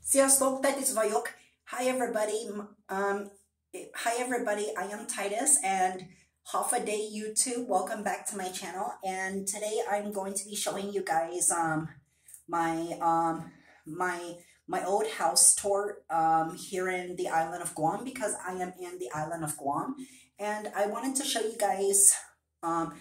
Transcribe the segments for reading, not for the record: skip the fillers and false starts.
Sziasztok, Titus vagyok. Hi everybody. Hi everybody. I am Titus and half a day YouTube. Welcome back to my channel. And today I'm going to be showing you guys my my old house tour here in the island of Guam, because I am in the island of Guam, and I wanted to show you guys and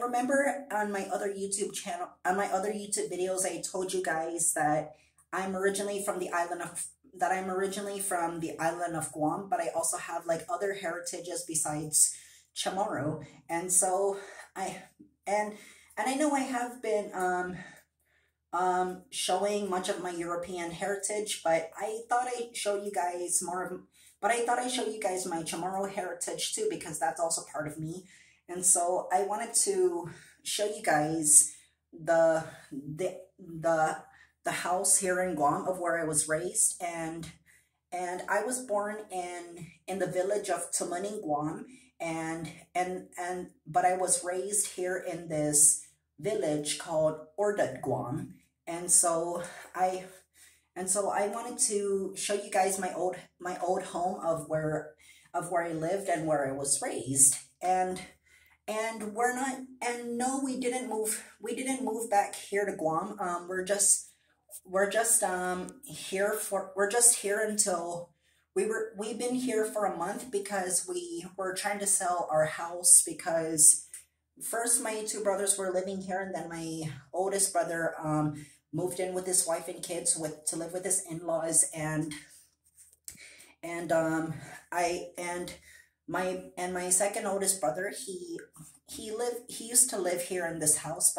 remember on my other YouTube channel, on my other YouTube videos, I told you guys that I'm originally from the island of Guam, but I also have like other heritages besides Chamorro. And so and I know I have been showing much of my European heritage, but I thought I'd show you guys my Chamorro heritage too, because that's also part of me. And so I wanted to show you guys the house here in Guam of where I was raised, and I was born in the village of Tumuning, Guam, but I was raised here in this village called Ordad, Guam. And so I wanted to show you guys my old home of where I lived and where I was raised. And we didn't move back here to Guam. We're just here until we've been here for a month, because we were trying to sell our house, because first my two brothers were living here, and then my oldest brother moved in with his wife and kids to live with his in-laws, and my second oldest brother, he used to live here in this house,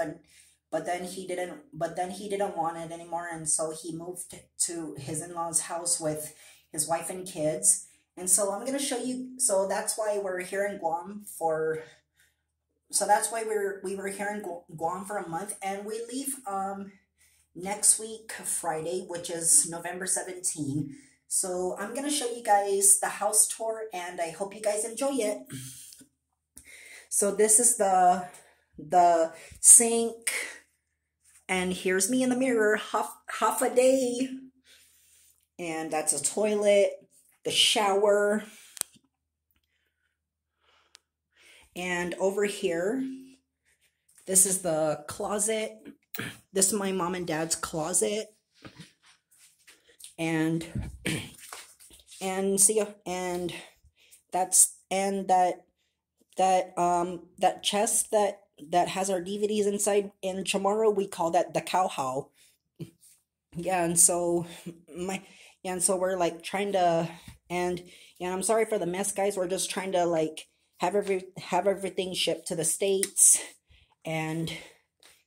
but then he didn't want it anymore, and so he moved to his in-laws' house with his wife and kids. And so I'm going to show you, so that's why we're here in Guam we were here in Guam for a month, and we leave next week Friday, which is November 17th. So I'm going to show you guys the house tour, and I hope you guys enjoy it. So this is the sink, and here's me in the mirror, half a day. And that's a toilet, the shower. And over here, this is the closet. This is my mom and dad's closet. And that chest that has our DVDs inside, in Chamorro we call that the cowhow. Yeah, and so we're like trying to, and I'm sorry for the mess, guys. We're just trying to like have everything shipped to the States. And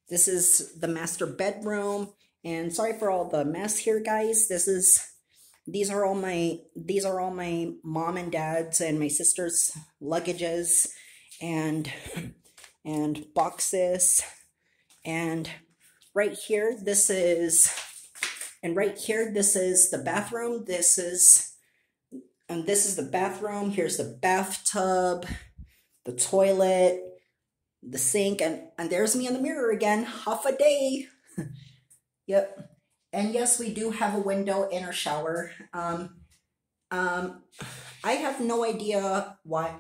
this is the master bedroom. And sorry for all the mess here, guys. These are all my mom and dad's and my sister's luggages and boxes. And right here, this is the bathroom. This is the bathroom. Here's the bathtub, the toilet, the sink, and there's me in the mirror again, half a day. Yep. And yes, we do have a window in our shower. I have no idea why.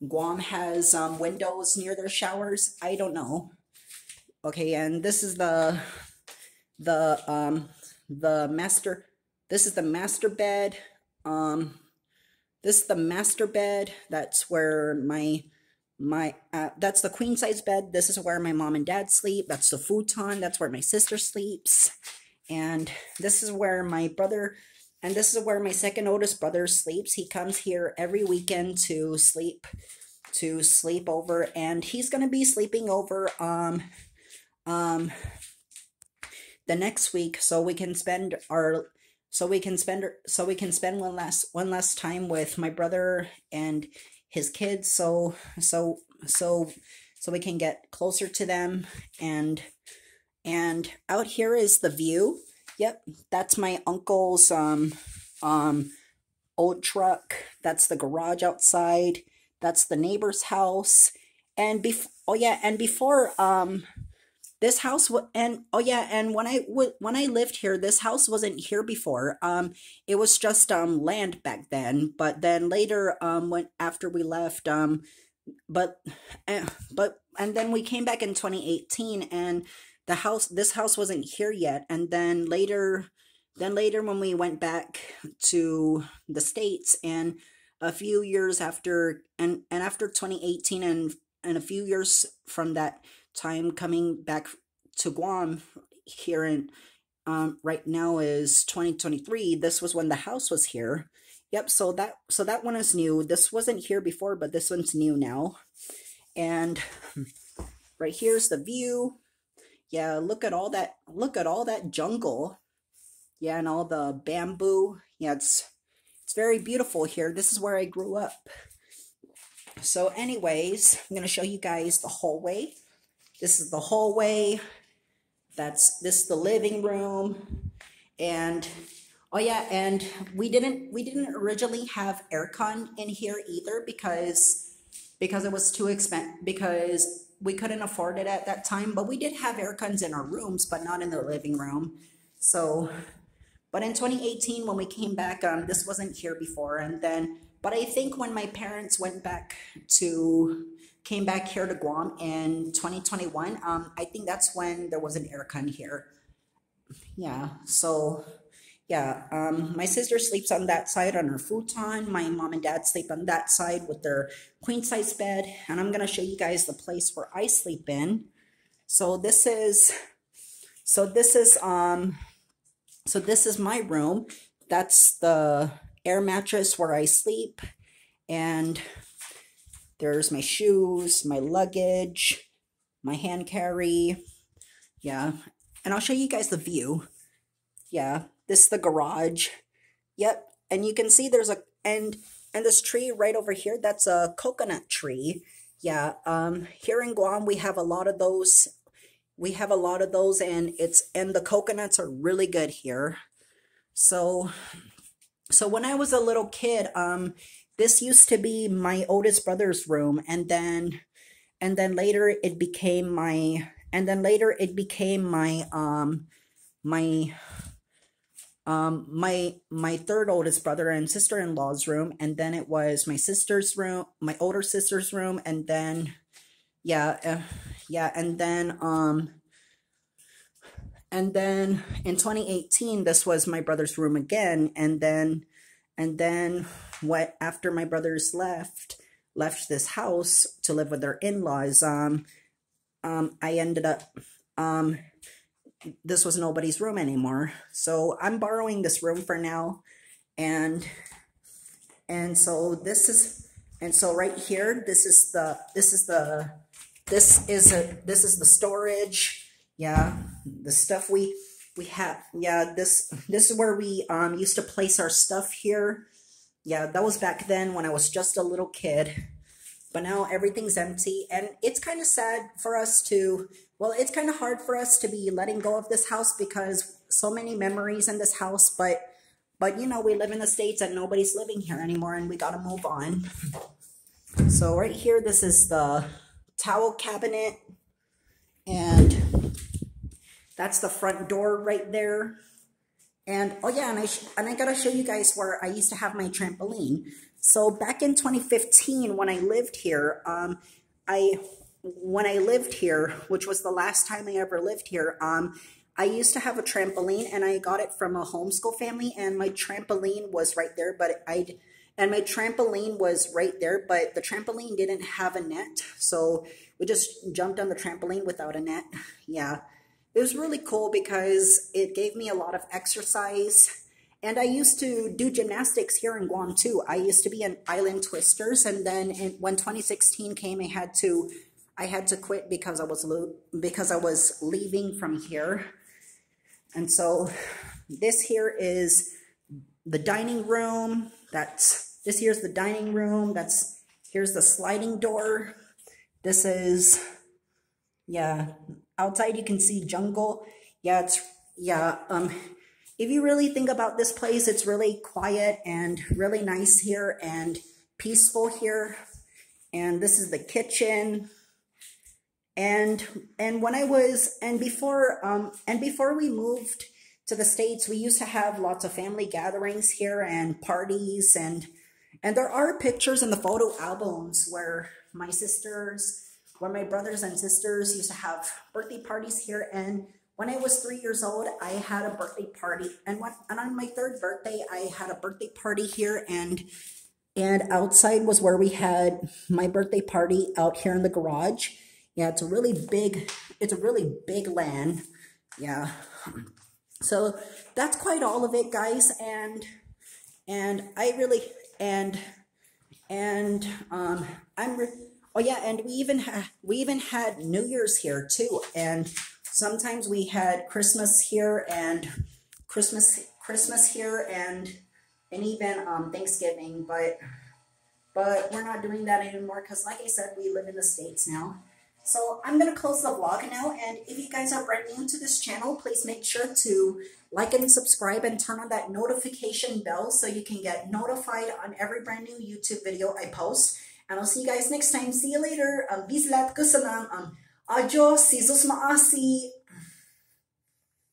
Guam has windows near their showers. I don't know. Okay, and this is the master. This is the master bed. This is the master bed. That's where that's the queen size bed. This is where my mom and dad sleep. That's the futon. That's where my sister sleeps. And this is where my brother, and this is where my second oldest brother sleeps. He comes here every weekend to sleep over, and he's going to be sleeping over the next week, so we can spend one last time with my brother and his kids, so we can get closer to them. And out here is the view. Yep, that's my uncle's old truck. That's the garage outside. That's the neighbor's house. And before this house and oh yeah, and when I lived here, this house wasn't here before. It was just land back then, but then later when after we left but and then we came back in 2018, and this house wasn't here yet. And then later when we went back to the States, and a few years after, and after 2018, and a few years from that time coming back to Guam here in right now is 2023. This was when the house was here. Yep, so that one is new. This wasn't here before, but this one's new now. And right here's the view. Yeah, look at all that jungle. Yeah, and all the bamboo. Yeah, it's very beautiful here. This is where I grew up. So anyways, I'm going to show you guys the hallway. This is the hallway. This is the living room. And oh yeah, and we didn't originally have aircon in here either because it was too expensive, because we couldn't afford it at that time. But we did have aircons in our rooms, but not in the living room. So, but in 2018 when we came back, this wasn't here before. And then, but I think when my parents came back here to Guam in 2021, I think that's when there was an aircon here. Yeah, so yeah, my sister sleeps on that side on her futon. My mom and dad sleep on that side with their queen size bed. And I'm gonna show you guys the place where I sleep in. So this is my room. That's the air mattress where I sleep. And there's my shoes, my luggage, my hand carry. Yeah, and I'll show you guys the view. Yeah, this is the garage. Yep, and you can see there's and this tree right over here, that's a coconut tree. Yeah, here in Guam we have a lot of those. And the coconuts are really good here. So when I was a little kid, this used to be my oldest brother's room, and then later it became my my third oldest brother and sister-in-law's room, and then it was my sister's room, my older sister's room, and then and then in 2018 this was my brother's room again. And then after my brothers left this house to live with their in-laws, I ended up this was nobody's room anymore. So I'm borrowing this room for now. And so right here, this is the storage. Yeah, the stuff we have. Yeah, this is where we used to place our stuff here. Yeah, that was back then when I was just a little kid. But now everything's empty, and it's kind of sad for us to, well, it's kind of hard for us to be letting go of this house because so many memories in this house, but you know, we live in the States and nobody's living here anymore, and we got to move on. So right here, this is the towel cabinet, and that's the front door right there. And oh yeah, and I gotta show you guys where I used to have my trampoline. So back in 2015, when I lived here, which was the last time I ever lived here, I used to have a trampoline, and I got it from a homeschool family, and my trampoline was right there, but the trampoline didn't have a net, so we just jumped on the trampoline without a net. Yeah, it was really cool because it gave me a lot of exercise. And I used to do gymnastics here in Guam too. I used to be in island twisters, and then when 2016 came, I had to quit because I was leaving from here. And so this here is the dining room. Here's the dining room. Here's the sliding door. This is, yeah, outside you can see jungle. Yeah, if you really think about this place, it's really quiet and really nice here and peaceful here. And this is the kitchen. and when I was and before we moved to the States, we used to have lots of family gatherings here and parties, and there are pictures in the photo albums where my brothers and sisters used to have birthday parties here. And when I was 3 years old, I had a birthday party, and on my third birthday, I had a birthday party here, and outside was where we had my birthday party out here in the garage. Yeah, it's a really big land. Yeah. So that's quite all of it, guys, and I really and oh yeah, and we even had New Year's here too, and sometimes we had Christmas here and Christmas here and even Thanksgiving, but we're not doing that anymore because, like I said, we live in the States now. So I'm going to close the vlog now, and if you guys are brand new to this channel, please make sure to like and subscribe and turn on that notification bell so you can get notified on every brand new YouTube video I post. And I'll see you guys next time. See you later. Bislat ko salam. Adios. Jesus maasi.